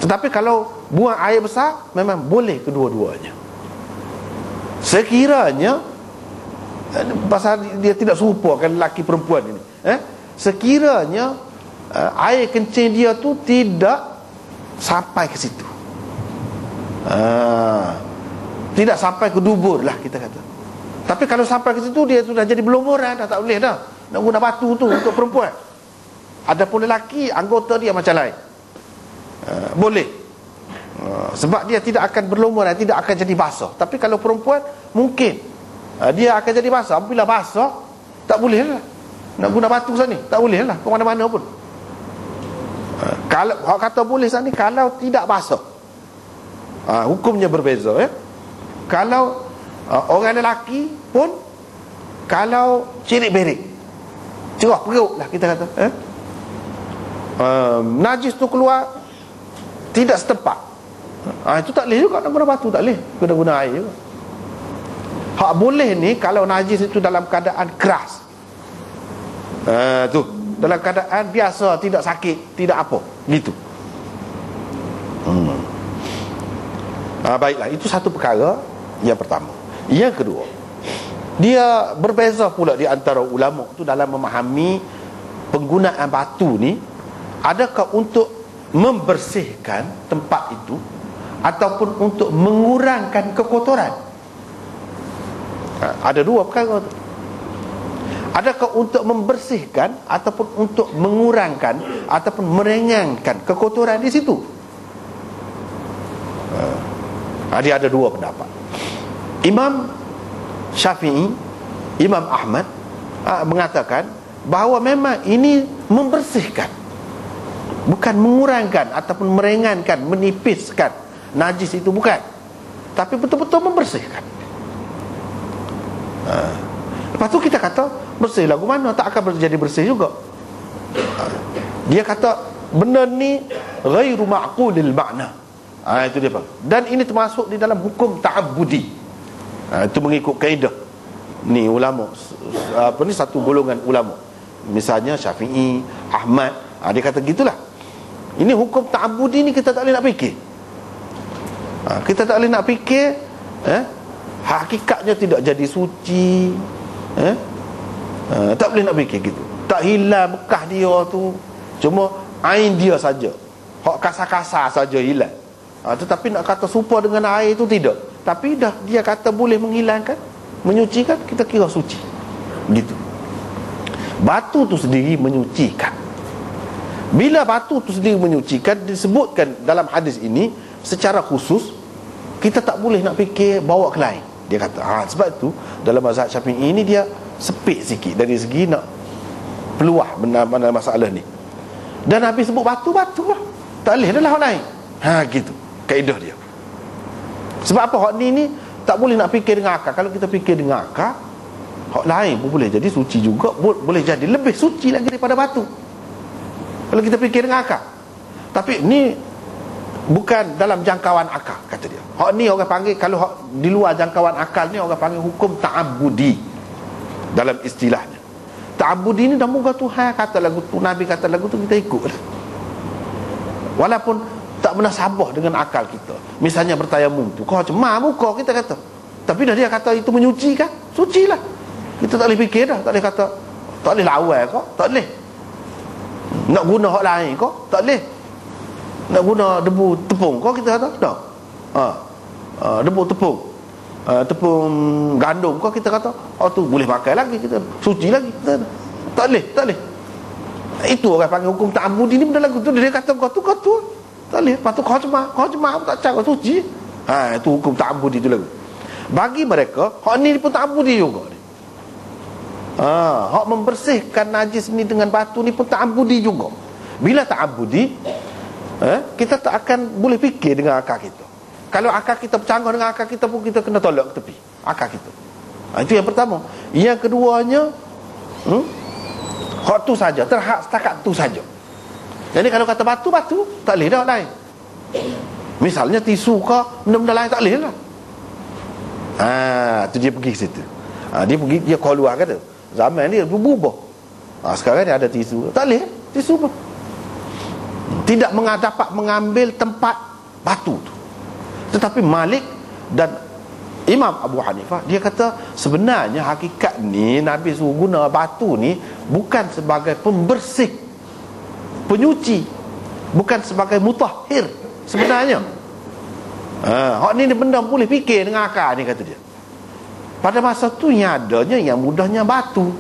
Tetapi kalau buang air besar, memang boleh kedua-duanya. Sekiranya pasal dia tidak serupakan lelaki perempuan ini, sekiranya air kencing dia tu tidak sampai ke situ, tidak sampai ke dubur lah kita kata. Tapi kalau sampai ke situ, dia sudah jadi berlumuran, dah tak boleh dah nak guna batu tu untuk perempuan. Adapun lelaki, anggota dia macam lain, boleh, sebab dia tidak akan berlumuran, tidak akan jadi basah. Tapi kalau perempuan, mungkin dia akan jadi basah. Apabila basah, tak boleh lah nak guna batu sana, tak boleh lah ke mana-mana pun. Kalau orang kata boleh sana, kalau tidak basah, hukumnya berbeza. Kalau orang lelaki pun, kalau cirik-berik, cerah perut lah kita kata, najis tu keluar tidak setempat, itu tak boleh juga nak guna batu, tak boleh guna air juga. Hak boleh ni kalau najis itu dalam keadaan keras, tu dalam keadaan biasa, tidak sakit, tidak apa gitu. Baiklah, itu satu perkara yang pertama. Yang kedua, dia berbeza pula di antara ulama tu dalam memahami penggunaan batu ni, adakah untuk membersihkan tempat itu ataupun untuk mengurangkan kekotoran. Ada dua perkara tu. Adakah untuk membersihkan ataupun untuk mengurangkan ataupun meringankan kekotoran di situ. Dia ada dua pendapat. Imam Syafi'i, Imam Ahmad mengatakan bahawa memang ini membersihkan, bukan mengurangkan ataupun meringankan, menipiskan najis itu, bukan, tapi betul-betul membersihkan. Lepas tu kita kata bersih lagu mana, tak akan jadi bersih juga. Dia kata benda ni ghairu ma'qulil ma'na. Itu dia bang. Dan ini termasuk di dalam hukum ta'abbudi. Itu mengikut kaedah ni ulama, ni satu golongan ulama, misalnya Syafi'i, Ahmad, dia kata gitulah. Ini hukum ta'abbudi ni kita tak boleh nak fikir. Kita tak boleh nak fikir, hakikatnya tidak jadi suci, tak boleh nak fikir gitu. Tak hilang bekas dia tu, cuma ain dia saja, hak kasar-kasar saja hilang. Tetapi nak kata serupa dengan air itu tidak. Tapi dah dia kata boleh menghilangkan, menyucikan, kita kira suci gitu. Batu tu sendiri menyucikan. Bila batu tu sendiri menyucikan, disebutkan dalam hadis ini secara khusus, kita tak boleh nak fikir bawa ke lain. Dia kata, sebab itu dalam mazhab Syafi'i ini dia sepit sikit dari segi nak peluah mana masalah ni. Dan habis sebut batu-batu lah, tak boleh adalah hak lain. Gitu kaedah dia. Sebab apa? Hak ni tak boleh nak fikir dengan akal. Kalau kita fikir dengan akal, hak lain pun boleh jadi suci juga, boleh jadi lebih suci lagi daripada batu, kalau kita fikir dengan akal. Tapi ni bukan dalam jangkauan akal, kata dia. Hak ni orang panggil, kalau hak di luar jangkauan akal ni, orang panggil hukum ta'abbudi dalam istilahnya. Ta'abbudi ni dah muka Tuhan kata lagu tu, Nabi kata lagu tu, kita ikut lah, walaupun tak pernah sabah dengan akal kita. Misalnya bertayamum tu, kau cemar muka, kita kata, tapi dah dia kata itu menyuci kan, suci lah. Kita tak boleh fikir dah, tak boleh kata, tak boleh lawai kau, tak boleh nak guna hak lain kau, tak boleh nak guna debu tepung kau, kita kata tak. Debu tepung, tepung gandum kau, kita kata tu boleh pakai lagi, kita suci lagi, kita tak boleh, tak boleh. Itu orang panggil hukum ta'abbudi ni. Benda lagu tu dia kata kau tu tak boleh. Lepas tu kau cemar tak cakap kau suci. Itu hukum ta'abbudi tu lagu. Bagi mereka hak ni pun ta'abbudi juga ni. Hak membersihkan najis ni dengan batu ni pun ta'abbudi juga. Bila ta'abbudi, kita tak akan boleh fikir dengan akal kita. Kalau akal kita bercanggah dengan akal kita pun, kita kena tolak ke tepi akal kita. Itu yang pertama. Yang keduanya, hak tu saja, terhad setakat tu saja. Jadi kalau kata batu, tak boleh dah lain. Misalnya tisu ke benda-benda lain, tak boleh lah. Tu dia pergi ke situ. Dia pergi, dia keluar kata, zaman dia berubah. Sekarang dia ada tisu, tak boleh tisu pun. Tidak dapat mengambil tempat batu tu. Tetapi Malik dan Imam Abu Hanifah, dia kata sebenarnya hakikat ni Nabi suruh guna batu ni bukan sebagai pembersih, penyuci, bukan sebagai mutahhir sebenarnya. Hak ni benda boleh fikir dengan akal ni, kata dia. Pada masa tu yang adanya yang mudahnya batu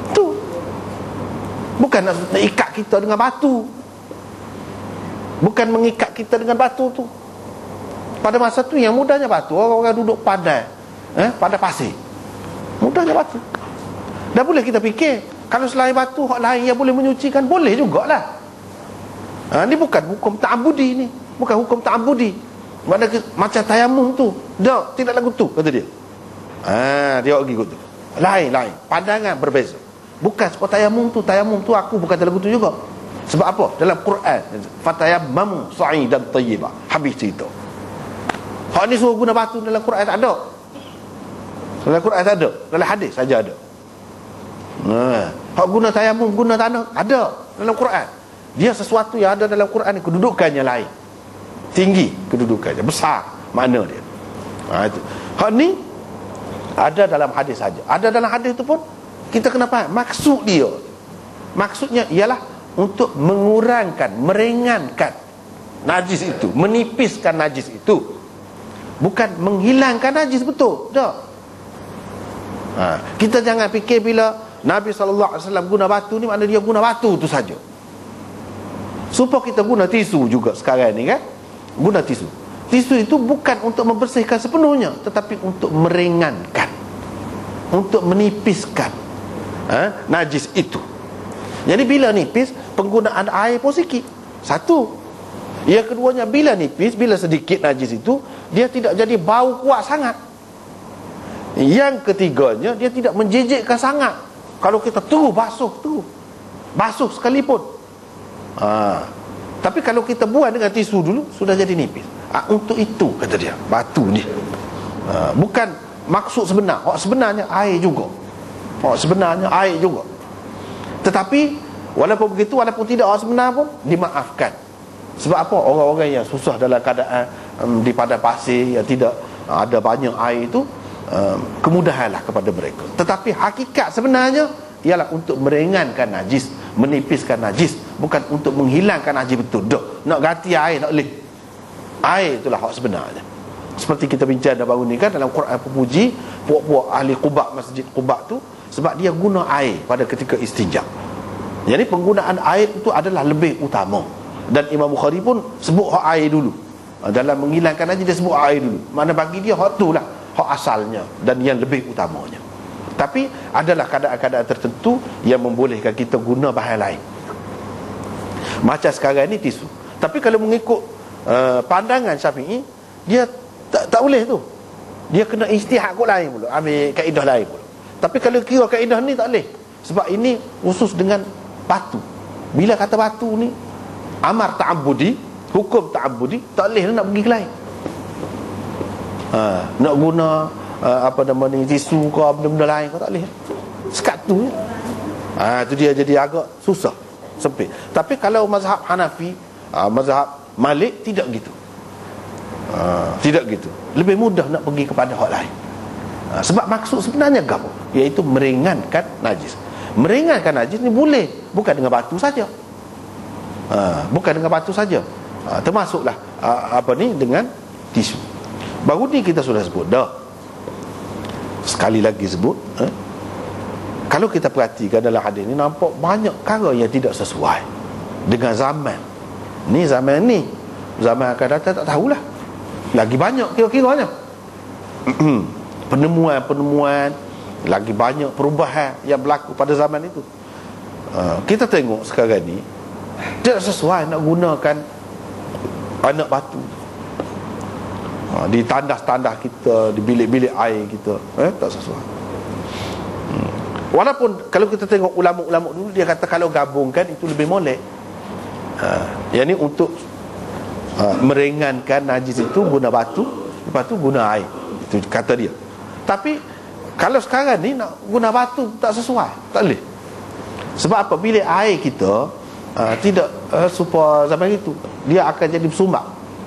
tu, bukan nak ikat kita dengan batu, bukan mengikat kita dengan batu tu. Pada masa tu yang mudahnya batu, orang-orang duduk pada pasir, mudahnya batu. Dah boleh kita fikir, kalau selain batu hak lain yang boleh menyucikan, boleh jugalah. Ni bukan hukum ta'abudi, ni bukan hukum ta'abudi. Macam tayamum tu, dah tidak lagu tu, kata dia. Dia pergi tu. Lain, pandangan berbeza. Bukan sebab tayamum tu aku bukan lagu tu juga. Sebab apa? Dalam Quran, fatayammamu sa'idan tayyiba, habis cerita. Hak ni suruh guna batu dalam Quran tak ada. Dalam Quran tak ada, dalam hadis saja ada. Hak guna tayamum, guna tanah, ada dalam Quran. Dia sesuatu yang ada dalam Quran ni, kedudukannya lain, tinggi kedudukannya, besar makna dia. Itu. Hak ni ada dalam hadis saja. Ada dalam hadis tu pun kita kena faham maksud dia. Maksudnya ialah untuk mengurangkan, meringankan najis itu, menipiskan najis itu, bukan menghilangkan najis betul. Tak. Kita jangan fikir bila Nabi SAW guna batu ni makna dia guna batu tu saja. Supaya kita guna tisu juga sekarang ni kan. Guna tisu. Tisu itu bukan untuk membersihkan sepenuhnya, tetapi untuk meringankan, untuk menipiskan najis itu. Jadi bila nipis, penggunaan air pun sikit. Satu. Yang keduanya, bila nipis, bila sedikit najis itu, dia tidak jadi bau kuat sangat. Yang ketiganya, dia tidak menjijikkan sangat. Kalau kita terus basuh sekalipun. Tapi kalau kita buang dengan tisu dulu, sudah jadi nipis. Untuk itu, kata dia, batu ni bukan maksud sebenar. Sebenarnya air juga. Tetapi walaupun begitu, walaupun tidak sebenar pun dimaafkan. Sebab apa? Orang-orang yang susah dalam keadaan di padang pasir yang tidak ada banyak air itu, kemudahanlah kepada mereka. Tetapi hakikat sebenarnya ialah untuk meringankan najis, menipiskan najis, bukan untuk menghilangkan najis betul. Nak ganti air tak boleh. Air itulah hak sebenarnya. Seperti kita bincang baru ni kan, dalam Quran pemuji puak-puak ahli Quba, masjid Quba tu, sebab dia guna air pada ketika istinja. Jadi penggunaan air itu adalah lebih utama. Dan Imam Bukhari pun sebut hak air dulu. Dalam menghilangkan najis dia sebut air dulu. Mana bagi dia hak itulah hak asalnya dan yang lebih utamanya. Tapi adalah keadaan-keadaan tertentu yang membolehkan kita guna bahan lain. Macam sekarang ni tisu. Tapi kalau mengikut pandangan Syafi'i, dia tak boleh tu. Dia kena ijtihad kot lain pula, ambil kaedah lain pula. Tapi kalau kira kaedah ni tak boleh. Sebab ini khusus dengan batu. Bila kata batu ni amar ta'abbudi, hukum ta'abbudi, tak boleh nak pergi ke lain. Nak guna tisu ke benda-benda lain ke tak boleh. Sekat tu. Itu dia jadi agak susah, sempit. Tapi kalau mazhab Hanafi, mazhab Malik tidak gitu. Tidak gitu. Lebih mudah nak pergi kepada hak lain. Sebab maksud sebenarnya apa? Iaitu meringankan najis. Meringankan najis ni boleh, bukan dengan batu saja. Bukan dengan batu saja. Termasuklah dengan tisu. Baru ni kita sudah sebut dah. Sekali lagi sebut, kalau kita perhatikan dalam hadis ni, nampak banyak perkara yang tidak sesuai dengan zaman. Zaman akan datang tak tahulah. Lagi banyak kira-kiranya penemuan lagi banyak perubahan yang berlaku pada zaman itu. Kita tengok sekarang ni tidak sesuai nak gunakan anak batu di tandas-tandas kita, di bilik-bilik air kita. Tak sesuai. Walaupun kalau kita tengok ulama-ulama dulu, dia kata kalau gabungkan itu lebih molek. Yang ni untuk meringankan najis itu guna batu, lepas tu guna air. Itu kata dia. Tapi kalau sekarang ni nak guna batu tak sesuai, tak boleh. Sebab apa? Bilik air kita Tidak serupa zaman itu. Dia akan jadi bersumbak.